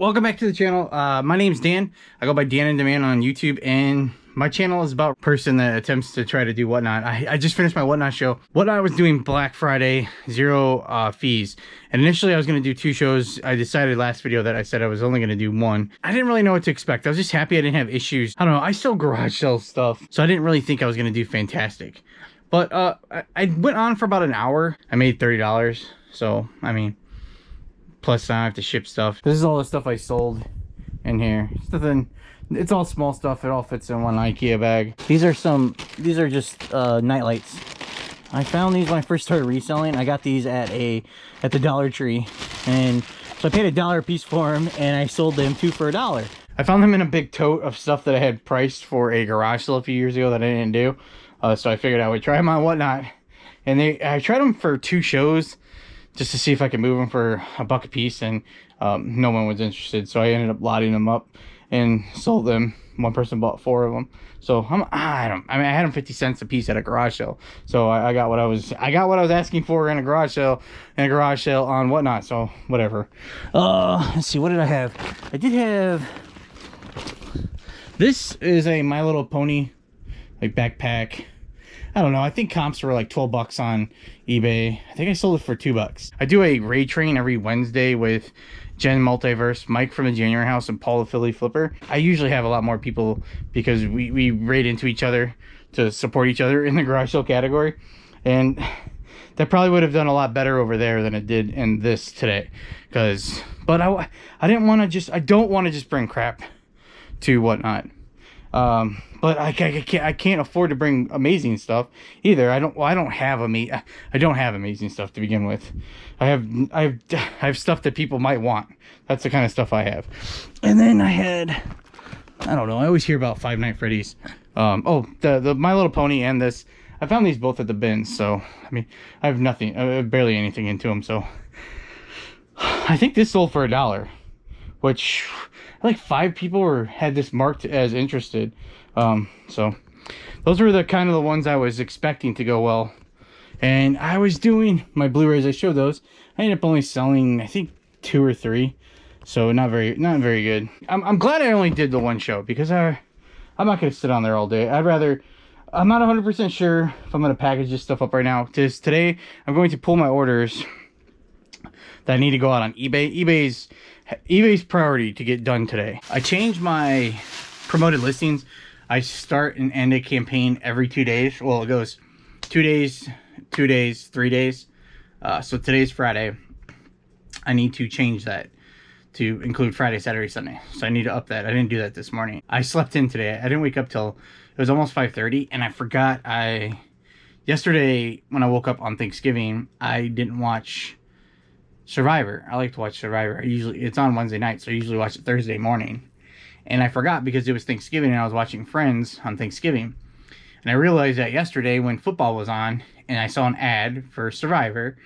Welcome back to the channel. My name's Dan. I go by Dan in Demand on YouTube, and my channel is about a person that attempts to try to do Whatnot. I just finished my Whatnot show. Whatnot was doing Black Friday, zero fees. And initially I was going to do 2 shows. I decided last video that I said I was only going to do 1. I didn't really know what to expect. I was just happy I didn't have issues. I don't know. I sell garage sale stuff, so I didn't really think I was going to do fantastic. But I went on for about an hour. I made $30. So, I mean, plus I have to ship stuff. This is all the stuff I sold in here. It's nothing, it's all small stuff. It all fits in one IKEA bag. These are just night lights. I found these when I first started reselling. I got these at the Dollar Tree, and so I paid $1 a piece for them, and I sold them 2 for $1. I found them in a big tote of stuff that I had priced for a garage sale a few years ago that I didn't do. So I figured I would try them on Whatnot, and I tried them for 2 shows just to see if I could move them for $1 a piece, and no one was interested. So I ended up lotting them up and sold them. One person bought 4 of them. So I had them 50 cents a piece at a garage sale. So I got what I was asking for in a garage sale on Whatnot. So whatever. Let's see, what did I have? I did have, this is a My Little Pony like backpack. I don't know. I think comps were like 12 bucks on eBay. I think I sold it for $2. I do a raid train every Wednesday with Jen Multiverse, Mike from the January House, and Paul the Philly Flipper. I usually have a lot more people because we raid into each other to support each other in the garage sale category. And that probably would have done a lot better over there than it did in this today. But I don't want to just bring crap to Whatnot. But I can't afford to bring amazing stuff either. I don't have amazing stuff to begin with. I have stuff that people might want. That's the kind of stuff I have. And then I don't know, I always hear about Five Nights at Freddy's. The My Little Pony and this, I found these both at the bins. So I mean, I have barely anything into them. So I think this sold for $1, which like 5 people had this marked as interested. So those were the kind of the ones I was expecting to go well. And I was doing my Blu-rays. I showed those. I ended up only selling, I think, 2 or 3. So not very good. I'm glad I only did the 1 show, because I'm not going to sit on there all day. I'm not 100% sure if I'm going to package this stuff up right now. Just today, I'm going to pull my orders that I need to go out on eBay. eBay's priority to get done today. I changed my promoted listings. I start and end a campaign every 2 days. Well, it goes 2 days, 2 days, 3 days. So today's Friday. I need to change that to include Friday, Saturday, Sunday. So I need to up that. I didn't do that this morning. I slept in today. I didn't wake up till it was almost 5:30, and I forgot yesterday when I woke up on Thanksgiving, I didn't watch Survivor. I like to watch Survivor. It's on Wednesday night, so I usually watch it Thursday morning. And I forgot because it was Thanksgiving and I was watching Friends on Thanksgiving. And I realized that yesterday when football was on and I saw an ad for Survivor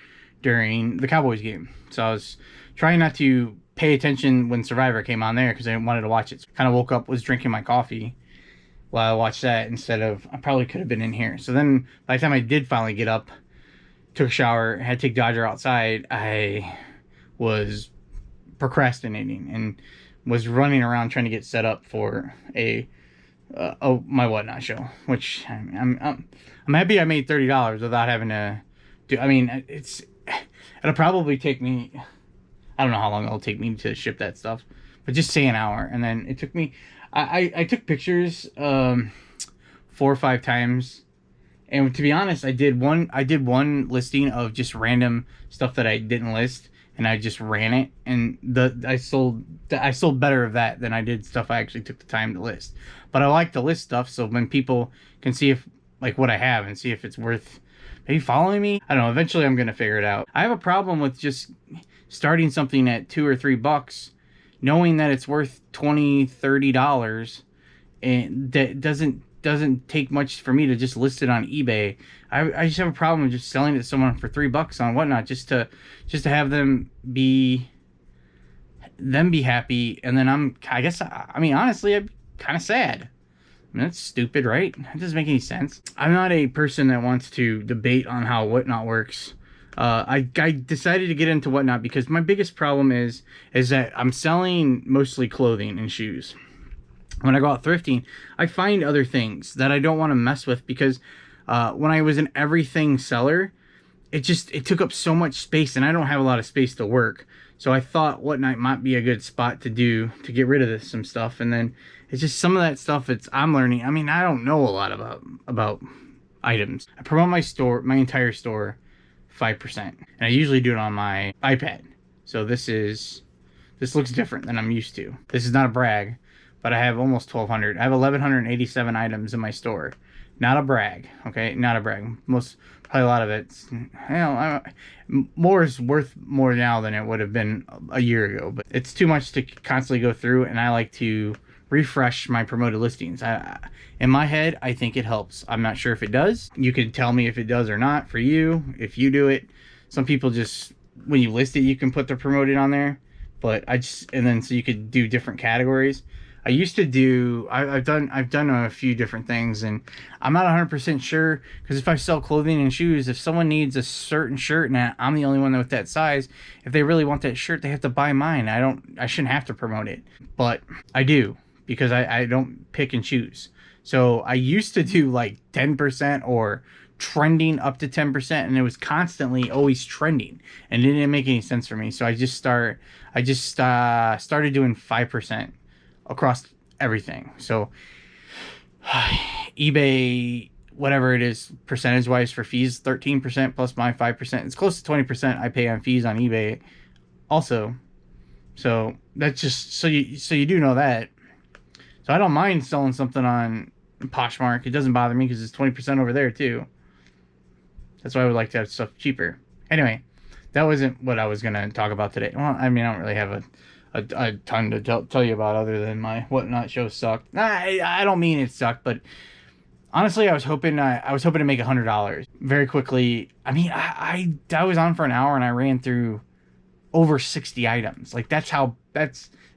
during the Cowboys game. So I was trying not to pay attention when Survivor came on there because I wanted to watch it. So I kind of woke up, was drinking my coffee while I watched that instead of, I probably could have been in here. So then by the time I did finally get up, took a shower, had to take Dodger outside, I was procrastinating and was running around trying to get set up for my Whatnot show, which I'm happy I made $30 without having to do. I mean, it'll probably take me, I don't know how long it'll take me to ship that stuff, but just say an hour. And then it took me, I took pictures 4 or 5 times. And to be honest, I did one listing of just random stuff that I didn't list, and I just ran it, and I sold better of that than I did stuff I actually took the time to list. But I like to list stuff so when people can see if like what I have and see if it's worth maybe following me. I don't know. Eventually, I'm gonna figure it out. I have a problem with just starting something at $2 or $3, knowing that it's worth $20, $30, and that doesn't take much for me to just list it on eBay. I just have a problem with just selling it to someone for $3 on Whatnot, just to have them be happy, and then I mean honestly, I'm kind of sad. I mean, that's stupid, right? That doesn't make any sense. I'm not a person that wants to debate on how Whatnot works. I decided to get into Whatnot because my biggest problem is that I'm selling mostly clothing and shoes. When I go out thrifting, I find other things that I don't want to mess with because when I was an everything seller, it took up so much space, and I don't have a lot of space to work. So I thought Whatnot might be a good spot to get rid of some stuff. And then it's just some of that stuff I'm learning. I mean, I don't know a lot about items. I promote my entire store 5%, and I usually do it on my iPad. So this looks different than I'm used to. This is not a brag, but I have almost 1,200. I have 1,187 items in my store. Not a brag, okay? Not a brag. Probably a lot of it's, more is worth more now than it would have been a year ago. But it's too much to constantly go through, and I like to refresh my promoted listings. In my head, I think it helps. I'm not sure if it does. You could tell me if it does or not for you, if you do it. Some people just, when you list it, you can put the promoted on there. But so you could do different categories. I used to do, I've done a few different things, and I'm not 100% sure, because if I sell clothing and shoes, if someone needs a certain shirt and I'm the only one with that size, if they really want that shirt, they have to buy mine. I shouldn't have to promote it, but I do, because I don't pick and choose. So I used to do like 10% or trending up to 10%, and it was constantly always trending, and it didn't make any sense for me. So I just started doing 5% across everything. So eBay, whatever it is, percentage wise for fees, 13% plus my 5%. It's close to 20% I pay on fees on eBay also. So that's just so you do know that. So I don't mind selling something on Poshmark. It doesn't bother me because it's 20% over there too. That's why I would like to have stuff cheaper. Anyway, that wasn't what I was gonna talk about today. Well, I mean, I don't really have a ton to tell you about other than my Whatnot show sucked. I don't mean it sucked, but honestly, I was hoping to make $100 very quickly. I mean, I was on for an hour and I ran through over 60 items. Like that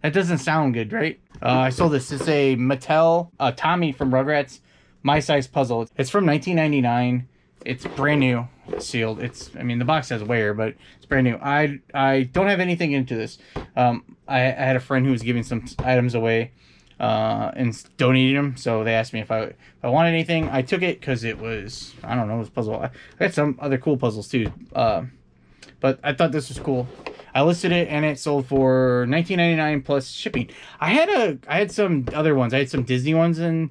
doesn't sound good, right? I sold this. It's a Mattel Tommy from Rugrats My Size Puzzle. It's from 1999. It's brand new. It's sealed. I mean, the box has wear, but it's brand new. I don't have anything into this. I had a friend who was giving some items away and donating them. So they asked me if I wanted anything. I took it because it was, I don't know, it was a puzzle. I had some other cool puzzles too. But I thought this was cool. I listed it and it sold for $19.99 plus shipping. I had some other ones. I had some Disney ones and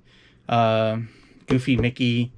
Goofy, Mickey,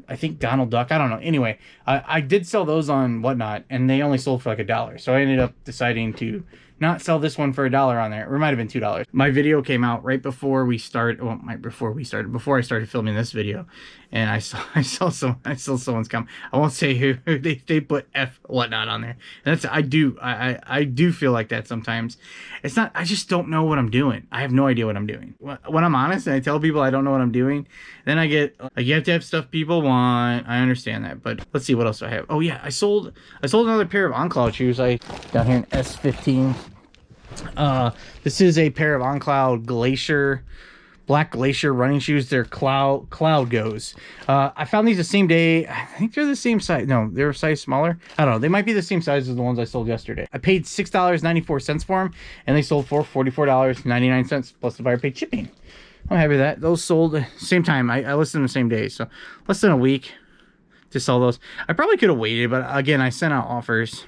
I think Donald Duck. I don't know. Anyway, I did sell those on Whatnot, and they only sold for like $1. So I ended up deciding to not sell this one for $1 on there. Or it might have been $2. My video came out right before we started. Well, before I started filming this video, and I saw someone's comment. I won't say who. They put F Whatnot on there. And I do feel like that sometimes. It's not. I just don't know what I'm doing. I have no idea what I'm doing. When I'm honest and I tell people I don't know what I'm doing, then I get like, you have to have stuff people want. I understand that, but let's see what else do I have. Oh yeah, I sold another pair of OnCloud shoes. Down here in S15. This is a pair of OnCloud Black Glacier running shoes. They're Cloud Goes. I found these the same day. I think they're the same size. No, they're a size smaller. I don't know. They might be the same size as the ones I sold yesterday. I paid $6.94 for them, and they sold for $44.99 plus the buyer paid shipping. I'm happy with that. Those sold same time. I listed them the same day, so less than a week to sell those. I probably could have waited, but again, I sent out offers.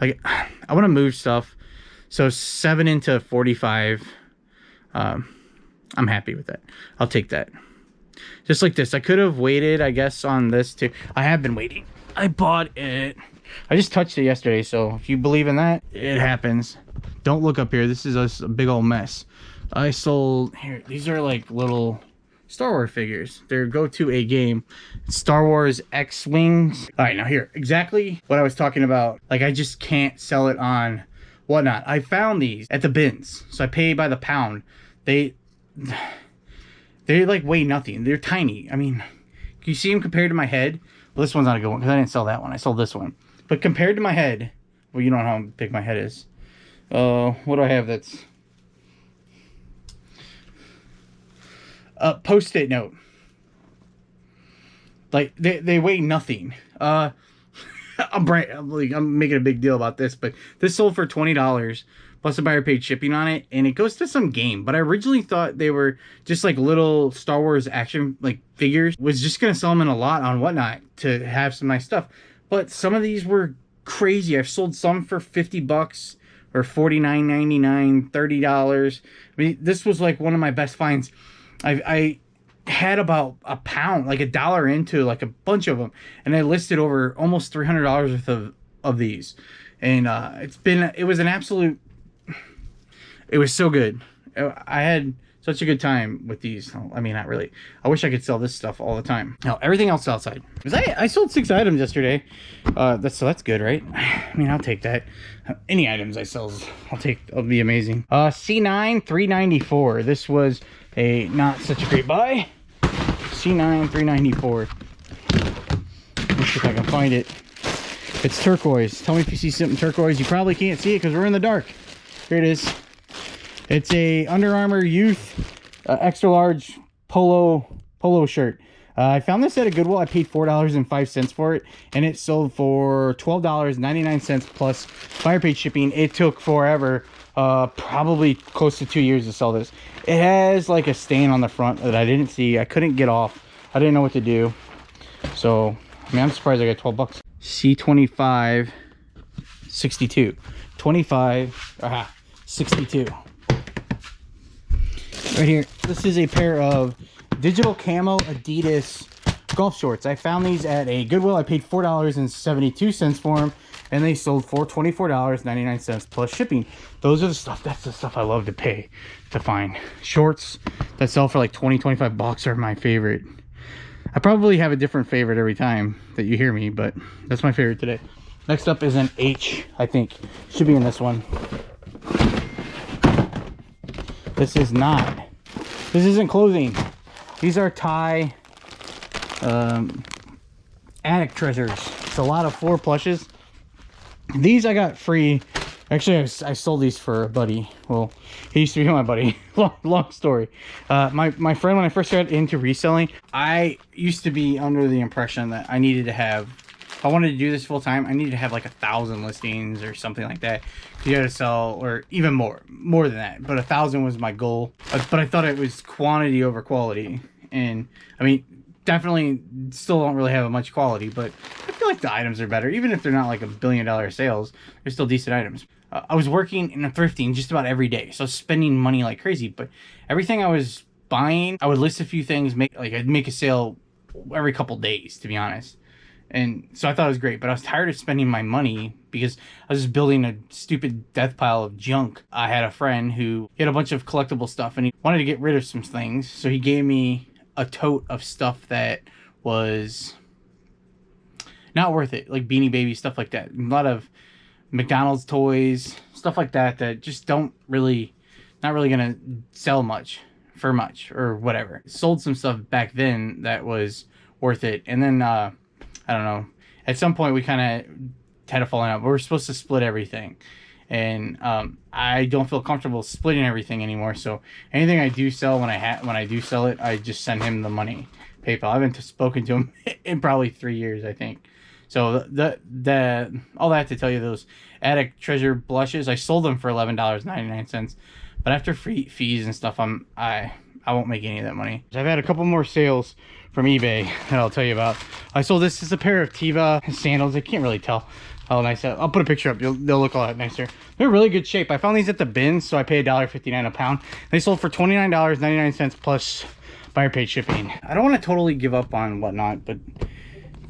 Like, I want to move stuff. So 7 into 45. I'm happy with that. I'll take that. Just like this. I could have waited, I guess, on this too. I have been waiting. I bought it. I just touched it yesterday, so if you believe in that, it happens. Don't look up here. This is a big old mess. I sold here. These are like little Star Wars figures. They're go to a game. Star Wars X-Wings. All right, now here. Exactly what I was talking about. Like, I just can't sell it on Whatnot. I found these at the bins. So I pay by the pound. They like weigh nothing. They're tiny. I mean, can you see them compared to my head? Well, this one's not a good one because I didn't sell that one. I sold this one. But compared to my head, well, you know how big my head is. What do I have that's post-it note. Like they weigh nothing. I'm making a big deal about this, but this sold for $20 plus a buyer paid shipping on it, and it goes to some game. But I originally thought they were just like little Star Wars action like figures. Was just gonna sell them in a lot on Whatnot to have some nice stuff. But some of these were crazy. I've sold some for 50 bucks or $49.99, $30. I mean, this was like one of my best finds. I had about a pound, like $1 into like a bunch of them, and I listed over almost $300 worth of these. And it was an absolute, it was so good. I had such a good time with these. I mean, not really. I wish I could sell this stuff all the time. Now, everything else outside. Because I sold 6 items yesterday. That's good, right? I mean, I'll take that. Any items I sell, I'll be amazing. C9 $3.94. This was a not such a great buy. C9 $3.94. Let's see if I can find it. It's turquoise. Tell me if you see something turquoise. You probably can't see it because we're in the dark. Here it is. It's a Under Armour Youth extra large polo shirt. I found this at a Goodwill. I paid $4.05 for it, and it sold for $12.99 plus buyer paid shipping. It took forever, probably close to 2 years to sell this. It has like a stain on the front that I didn't see. I couldn't get off. I didn't know what to do. So, I mean, I'm surprised I got 12 bucks. C25 62. 25, 62. Right here, this is a pair of digital camo Adidas golf shorts. I found these at a Goodwill. I paid $4.72 for them, and they sold for $24.99 plus shipping. That's the stuff I love to pay to find. Shorts that sell for like 20-25 bucks are my favorite. I probably have a different favorite every time that you hear me, but that's my favorite today. Next up is an H, I think. Should be in this one. This isn't clothing. These are Thai attic treasures. It's a lot of floor plushes. These I got free. Actually, I sold these for a buddy. Well, he used to be my buddy. long story. My friend, when I first got into reselling, I used to be under the impression that I needed to have, if I wanted to do this full time, I needed to have like 1,000 listings or something like that. You got to sell, or even more than that. But 1,000 was my goal. But I thought it was quantity over quality. And I mean, definitely still don't really have much quality, but I feel like the items are better. Even if they're not like $1 billion sales, they're still decent items. I was working in a thrifting just about every day, so spending money like crazy. But everything I was buying, I would list a few things, I'd make a sale every couple days, to be honest. And so I thought it was great, but I was tired of spending my money because I was just building a stupid death pile of junk. I had a friend who had a bunch of collectible stuff, and he wanted to get rid of some things, so he gave me a tote of stuff that was not worth it, like Beanie Baby, stuff like that. A lot of McDonald's toys, stuff like that just not really gonna sell for much or whatever. Sold some stuff back then that was worth it, and then I don't know, at some point we kind of had a falling out. We were supposed to split everything, and I don't feel comfortable splitting everything anymore. So anything I do sell, when I do sell it, I just send him the money, PayPal. I haven't spoken to him in probably 3 years, I think. So all that to tell you, those attic treasure blushes, I sold them for $11.99. But after fees and stuff, I won't make any of that money. I've had a couple more sales from eBay that I'll tell you about. I sold this is a pair of Teva sandals. I can't really tell how nice that. I'll put a picture up. They'll look a lot nicer. They're really good shape. I found these at the bins, so I paid $1.59 a pound. They sold for $29.99 plus buyer paid shipping. I don't want to totally give up on Whatnot, but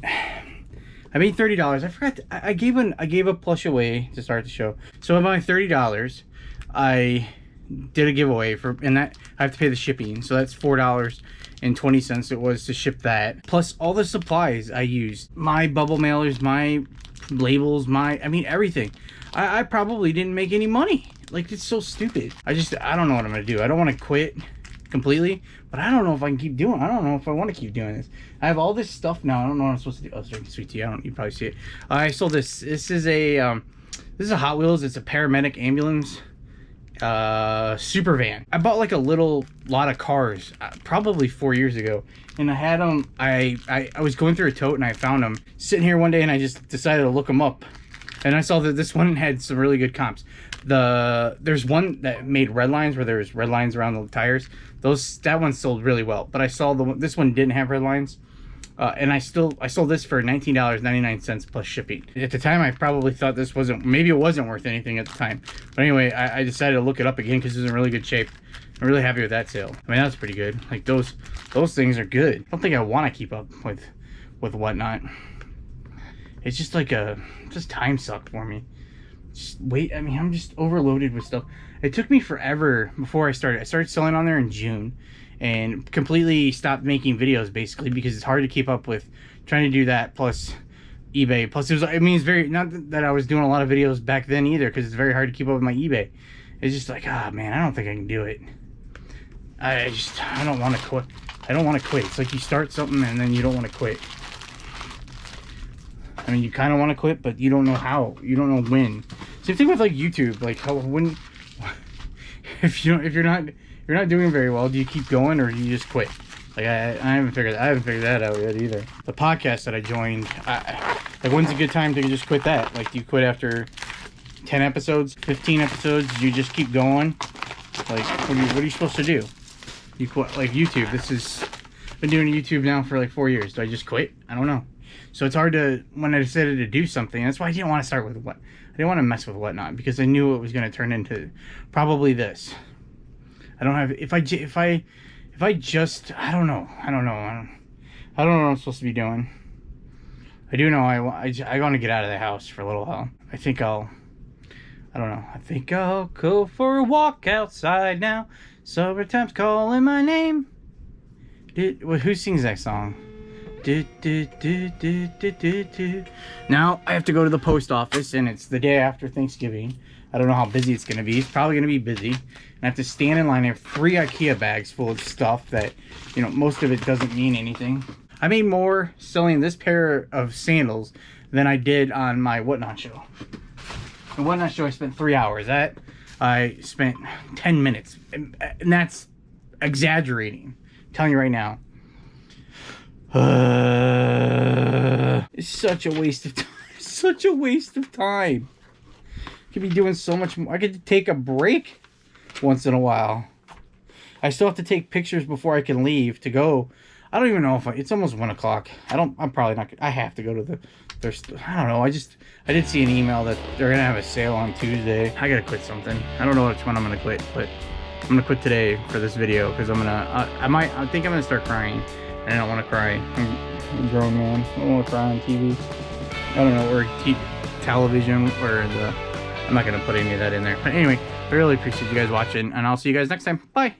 I made $30. I forgot. I gave a plush away to start the show. So about my $30, I did a giveaway and that I have to pay the shipping. So that's $4.20 it was to ship that. Plus all the supplies I used. My bubble mailers, my labels, I mean everything. I probably didn't make any money. Like, it's so stupid. I don't know what I'm gonna do. I don't want to quit completely, but I don't know if I can keep doing it. I don't know if I want to keep doing this. I have all this stuff now. I don't know what I'm supposed to do. Oh, sorry, sweet tea. You probably see it. I sold this. This is a Hot Wheels. It's a paramedic ambulance super van. I bought like a little lot of cars probably 4 years ago, and I had them. I was going through a tote and I found them sitting here one day, and I just decided to look them up, and I saw that this one had some really good comps. There's one that made red lines where there's red lines around the tires. That one sold really well, but I saw this one didn't have red lines. And I sold this for $19.99 plus shipping. At the time, I probably thought maybe it wasn't worth anything at the time. But anyway, I decided to look it up again because it's in really good shape. I'm really happy with that sale. I mean, that's pretty good. Like those things are good. I don't think I want to keep up with whatnot. It's just like just time sucked for me. Just wait. I mean, I'm just overloaded with stuff. It took me forever before I started. I started selling on there in June. And completely stopped making videos basically because it's hard to keep up with trying to do that plus eBay. Plus it's very, not that I was doing a lot of videos back then either, because it's very hard to keep up with my eBay. It's just like, ah, man, I don't think I can do it. I don't want to quit. I don't want to quit. It's like you start something and then you don't want to quit. I mean, you kind of want to quit, but you don't know how. You don't know when. Same thing with like YouTube. Like if you're not doing very well, do you keep going or do you just quit? Like I haven't figured that out yet either. The podcast that I joined, like when's a good time to just quit that? Like do you quit after 10 episodes, 15 episodes? Do you just keep going? Like what are you supposed to do? You quit like YouTube. I've been doing YouTube now for like 4 years. Do I just quit? I don't know. So it's hard to, when I decided to do something, that's why I didn't want to start with I didn't want to mess with whatnot, because I knew it was going to turn into probably this. I don't have, if I just, I don't know what I'm supposed to be doing. I do know I want to get out of the house for a little while. I think I'll go for a walk outside now. Summertime's calling my name. Who sings that song? Now I have to go to the post office, and it's the day after Thanksgiving. I don't know how busy it's going to be. It's probably going to be busy. And I have to stand in line. I have 3 IKEA bags full of stuff that, most of it doesn't mean anything. I made more selling this pair of sandals than I did on my Whatnot show. The Whatnot show I spent 3 hours. I spent 10 minutes. And that's exaggerating. I'm telling you right now. It's such a waste of time. Such a waste of time. Could be doing so much more. I could take a break once in a while. I still have to take pictures before I can leave to go. I don't even know if it's almost 1 o'clock. I'm probably not. I have to go to I don't know. I did see an email that they're gonna have a sale on Tuesday. I gotta quit something. I don't know which one I'm gonna quit, but I'm gonna quit today for this video because I think I'm gonna start crying. And I don't want to cry. I'm a grown man. I don't want to cry on TV. I don't know, or television, or I'm not going to put any of that in there. But anyway, I really appreciate you guys watching, and I'll see you guys next time. Bye!